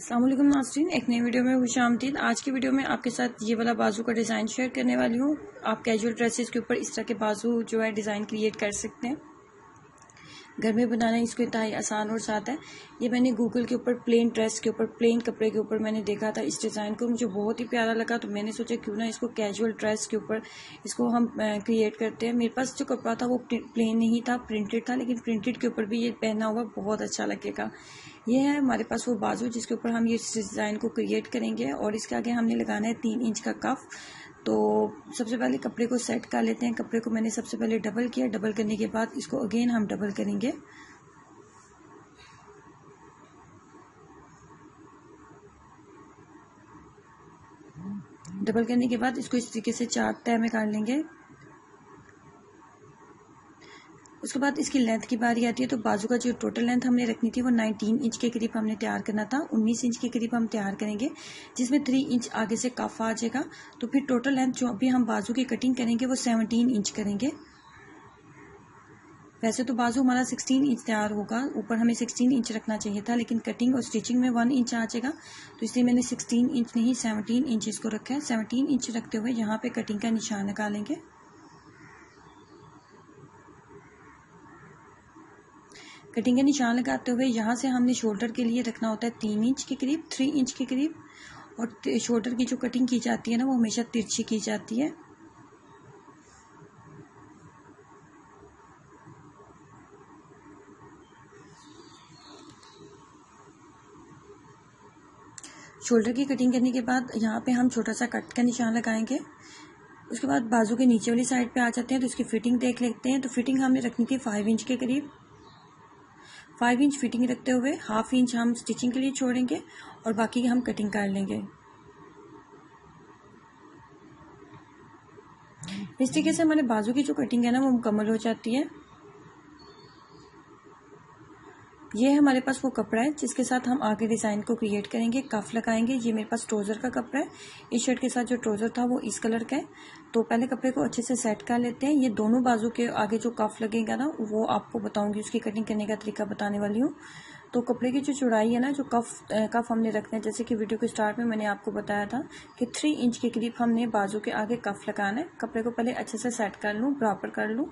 अस्सलाम वालेकुम नाज़रीन, एक नई वीडियो में खुशामदीद। आज की वीडियो में आपके साथ ये वाला बाजू का डिज़ाइन शेयर करने वाली हूँ। आप कैजुअल ड्रेसेस के ऊपर इस तरह के बाजू जो है डिज़ाइन क्रिएट कर सकते हैं। घर में बनाना इसको इंतहाई आसान और साथ है। ये मैंने गूगल के ऊपर प्लेन ड्रेस के ऊपर प्लेन कपड़े के ऊपर मैंने देखा था इस डिज़ाइन को, मुझे बहुत ही प्यारा लगा, तो मैंने सोचा क्यों ना इसको कैजुअल ड्रेस के ऊपर इसको हम क्रिएट करते हैं। मेरे पास जो कपड़ा था वो प्लेन नहीं था, प्रिंटेड था, लेकिन प्रिंटेड के ऊपर भी ये पहना हुआ बहुत अच्छा लगेगा। ये है हमारे पास वो बाजू जिसके ऊपर हम ये डिज़ाइन को क्रिएट करेंगे और इसके आगे हमने लगाना है 3 इंच का कफ। तो सबसे पहले कपड़े को सेट कर लेते हैं। कपड़े को मैंने सबसे पहले डबल किया, डबल करने के बाद इसको अगेन हम डबल करेंगे। डबल करने के बाद इसको इस तरीके से 4 तह में काट लेंगे। उसके बाद इसकी लेंथ की बारी आती है, तो बाजू का जो टोटल लेंथ हमने रखनी थी वो 19 इंच के करीब हमने तैयार करना था। 19 इंच के करीब हम तैयार करेंगे, जिसमें 3 इंच आगे से कफ आ जाएगा। तो फिर टोटल लेंथ जो अभी हम बाजू की कटिंग करेंगे वो 17 इंच करेंगे। वैसे तो बाजू हमारा 16 इंच तैयार होगा, ऊपर हमें 16 इंच रखना चाहिए था, लेकिन कटिंग और स्टिचिंग में 1 इंच आ जाएगा, तो इसलिए मैंने 16 इंच नहीं 17 इंच इसको रखा है। 17 इंच रखते हुए यहाँ पे कटिंग का निशान लगा लेंगे। कटिंग का निशान लगाते हुए यहाँ से हमने शोल्डर के लिए रखना होता है 3 इंच के करीब, 3 इंच के करीब। और शोल्डर की जो कटिंग की जाती है ना वो हमेशा तिरछी की जाती है। शोल्डर की कटिंग करने के बाद यहाँ पे हम छोटा सा कट का निशान लगाएंगे। उसके बाद बाजू के नीचे वाली साइड पे आ जाते हैं, तो इसकी फिटिंग देख लेते हैं। तो फिटिंग हमने रखनी थी 5 इंच के करीब। 5 इंच फिटिंग रखते हुए हाफ इंच हम स्टिचिंग के लिए छोड़ेंगे और बाकी हम कटिंग कर लेंगे। इस तरीके से हमारे बाजू की जो कटिंग है ना वो मुकम्मल हो जाती है। ये है हमारे पास वो कपड़ा है जिसके साथ हम आगे डिज़ाइन को क्रिएट करेंगे, कफ लगाएंगे। ये मेरे पास ट्राउज़र का कपड़ा है। इस शर्ट के साथ जो ट्राउज़र था वो इस कलर का है। तो पहले कपड़े को अच्छे से सेट कर लेते हैं। ये दोनों बाजू के आगे जो कफ लगेगा ना वो आपको बताऊंगी, उसकी कटिंग करने का तरीका बताने वाली हूँ। तो कपड़े की जो चौड़ाई है ना, जो कफ हमने रखना है, जैसे कि वीडियो के स्टार्ट में मैंने आपको बताया था कि 3 इंच के करीब हमने बाजू के आगे कफ लगाना है। कपड़े को पहले अच्छे से सेट कर लूँ, बराबर कर लूँ।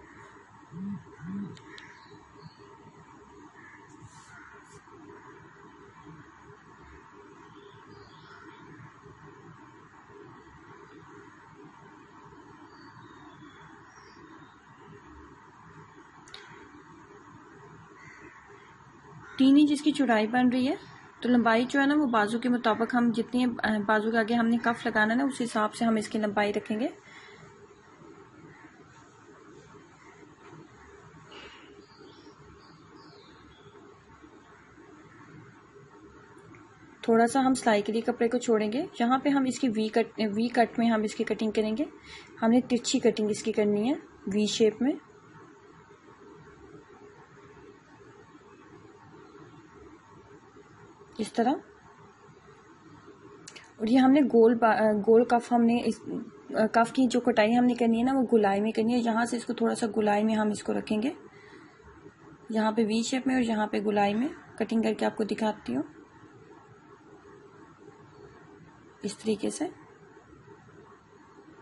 तीन इंच इसकी चौड़ाई बन रही है। तो लंबाई जो है ना वो बाजू के मुताबिक हम जितनी बाजू के आगे हमने कफ लगाना है ना उस हिसाब से हम इसकी लंबाई रखेंगे। थोड़ा सा हम सिलाई के लिए कपड़े को छोड़ेंगे। यहाँ पे हम इसकी वी कट में हम इसकी कटिंग करेंगे। हमने तिरछी कटिंग इसकी करनी है वी शेप में। इस तरह। और ये हमने गोल कफ हमने इस कफ की जो कटाई हमने करनी है ना वो गुलाई में करनी है। यहाँ से इसको थोड़ा सा गुलाई में हम इसको रखेंगे, यहाँ पे वी शेप में और यहाँ पे गुलाई में कटिंग करके आपको दिखाती हूँ। इस तरीके से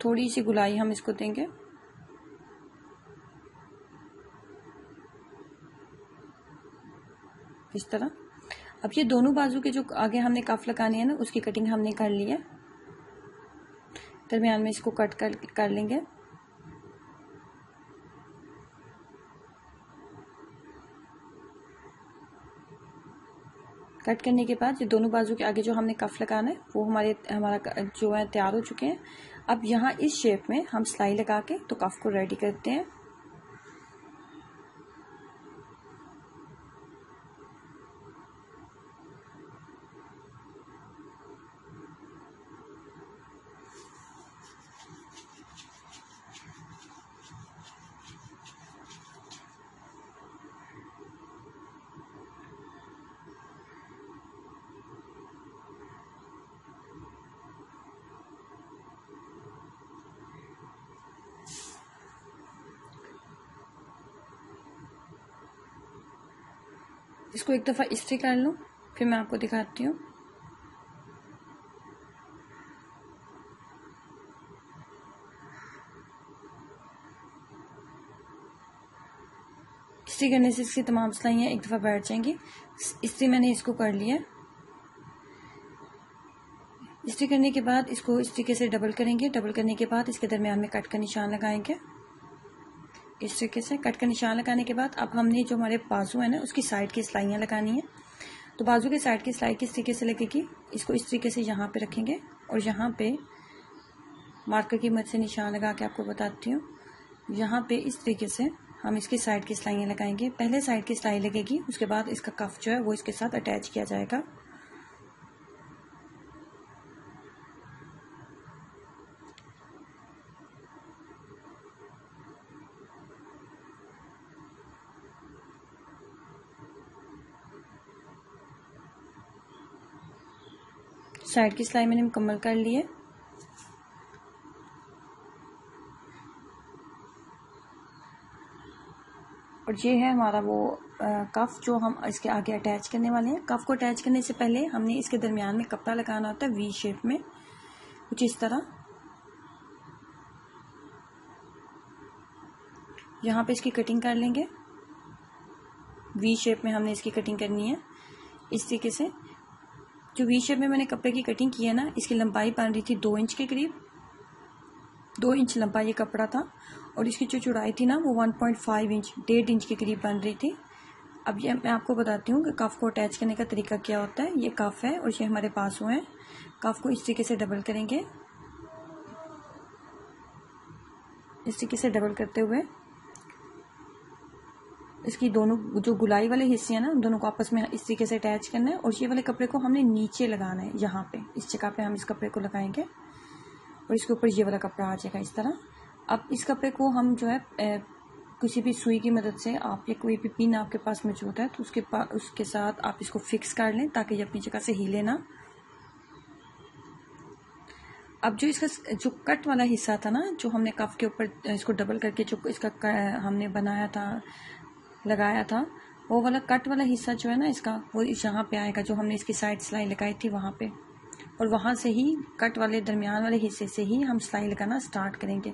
थोड़ी सी गुलाई हम इसको देंगे। इस तरह। अब ये दोनों बाजू के जो आगे हमने कफ लगाने हैं ना उसकी कटिंग हमने कर ली है। दरमियान में इसको कट कर लेंगे। कट करने के बाद ये दोनों बाजू के आगे जो हमने कफ लगाना है वो हमारा जो है तैयार हो चुके हैं। अब यहाँ इस शेप में हम सिलाई लगा के तो कफ को रेडी करते हैं। इसको एक दफ़ा इस्त्री कर लूँ, फिर मैं आपको दिखाती हूँ। इस्त्री करने से इसकी तमाम सिलाइयाँ एक दफ़ा बैठ जाएंगी। इस्त्री मैंने इसको कर लिया। इस्त्री करने के बाद इसको इस तरीके से डबल करेंगे। डबल करने के बाद इसके दरमियान में कट का निशान लगाएंगे। इस तरीके से कट का निशान लगाने के बाद अब हमने जो हमारे बाजू है ना उसकी साइड की सिलाइयाँ लगानी है। तो बाजू के साइड की सिलाई किस तरीके से लगेगी, इसको इस तरीके से यहाँ पे रखेंगे और यहाँ पे मार्कर की मदद से निशान लगा के आपको बताती हूँ। यहाँ पे इस तरीके से हम इसकी साइड की सिलाइयाँ लगाएंगे। पहले साइड की सिलाई लगेगी, उसके बाद इसका कफ जो है वो इसके साथ अटैच किया जाएगा। साइड की सिलाई मैंने मुकम्मल कर ली है। और ये है हमारा वो कफ जो हम इसके आगे अटैच करने वाले हैं। कफ को अटैच करने से पहले हमने इसके दरमियान में कपड़ा लगाना होता है वी शेप में, कुछ इस तरह। यहाँ पे इसकी कटिंग कर लेंगे। वी शेप में हमने इसकी कटिंग करनी है इस तरीके से। जो वी शेप में मैंने कपड़े की कटिंग की है ना, इसकी लंबाई बन रही थी 2 इंच के करीब। 2 इंच लंबा ये कपड़ा था और इसकी जो चौड़ाई थी ना वो 1.5 इंच, 1.5 इंच के करीब बन रही थी। अब ये मैं आपको बताती हूँ कि कफ को अटैच करने का तरीका क्या होता है। ये कफ है और ये हमारे बाजू हैं। कफ को इस तरीके से डबल करेंगे। इस तरीके से डबल करते हुए इसकी दोनों जो गुलाई वाले हिस्से हैं ना, दोनों को आपस में इस तरीके से अटैच करना है। और ये वाले कपड़े को हमने नीचे लगाना है, यहाँ पे इस जगह पे हम इस कपड़े को लगाएंगे और इसके ऊपर ये वाला कपड़ा आ जाएगा इस तरह। अब इस कपड़े को हम जो है किसी भी सुई की मदद से, आप या कोई भी पिन आपके पास मौजूद है तो उसके साथ आप इसको फिक्स कर लें ताकि ये अपनी जगह से हिले ना। अब जो इसका जो कट वाला हिस्सा था ना, जो हमने कफ के ऊपर इसको डबल करके जो इसका हमने बनाया था, लगाया था, वो वाला कट वाला हिस्सा जो है ना इसका, वो यहाँ पे आएगा जो हमने इसकी साइड सिलाई लगाई थी वहाँ पे। और वहाँ से ही कट वाले दरमियान वाले हिस्से से ही हम सिलाई लगाना स्टार्ट करेंगे।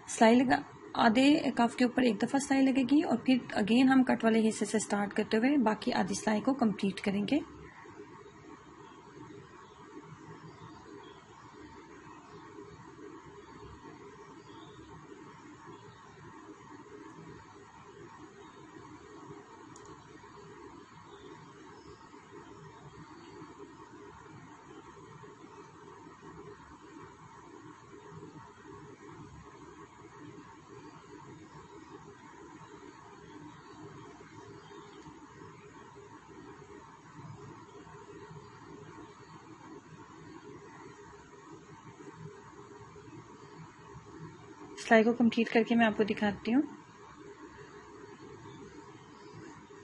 सिलाई लगा आधे कफ के ऊपर एक दफ़ा सिलाई लगेगी और फिर अगेन हम कट वाले हिस्से से स्टार्ट करते हुए बाकी आधी सिलाई को कंप्लीट करेंगे। सिलाई को कंप्लीट करके मैं आपको दिखाती हूँ।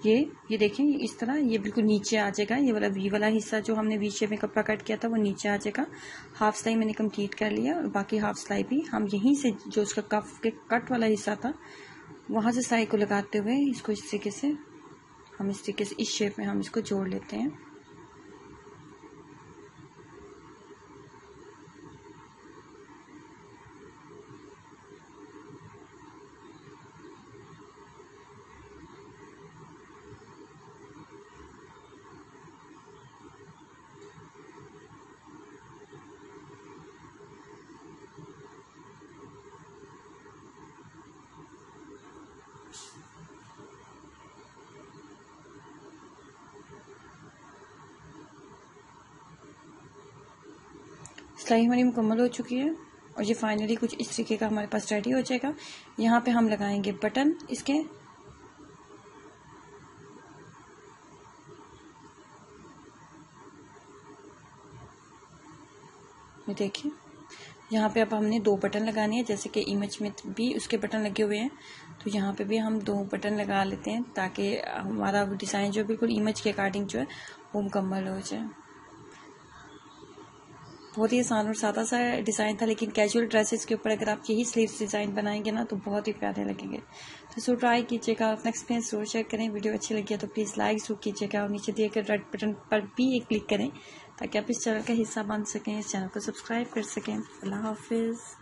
ये देखें, इस तरह ये बिल्कुल नीचे आ जाएगा। ये वाला वी वाला हिस्सा जो हमने वी शेप में कपड़ा कट किया था वो नीचे आ जाएगा। हाफ सिलाई मैंने कंप्लीट कर लिया और बाकी हाफ सिलाई भी हम यहीं से जो उसका कफ के कट वाला हिस्सा था वहाँ से सिलाई को लगाते हुए इसको इस तरीके से हम इस तरीके से इस शेप में हम इसको जोड़ लेते हैं। सिलाई हमारी मुकम्मल हो चुकी है और ये फाइनली कुछ इस तरीके का हमारे पास रेडी हो जाएगा। यहाँ पे हम लगाएंगे बटन इसके। ये देखिए, यहाँ पे अब हमने 2 बटन लगाने हैं, जैसे कि इमेज में भी उसके बटन लगे हुए हैं, तो यहाँ पे भी हम 2 बटन लगा लेते हैं ताकि हमारा डिज़ाइन जो बिल्कुल इमेज के अकॉर्डिंग जो है वो मुकम्मल हो जाए। बहुत ही आसान और सादा सा डिज़ाइन था, लेकिन कैजुअल ड्रेसेस के ऊपर अगर आप यही स्लीव्स डिज़ाइन बनाएंगे ना तो बहुत ही प्यारे लगेंगे। तो इसको ट्राई कीजिएगा, अपना एक्सपीरियंस जरूर शेयर करें। वीडियो अच्छी लगी है तो प्लीज़ लाइक जरूर कीजिएगा और नीचे दिए गए रेड बटन पर भी एक क्लिक करें ताकि आप इस चैनल का हिस्सा बन सकें, इस चैनल को सब्सक्राइब कर सकें। अल्लाह हाफिज़।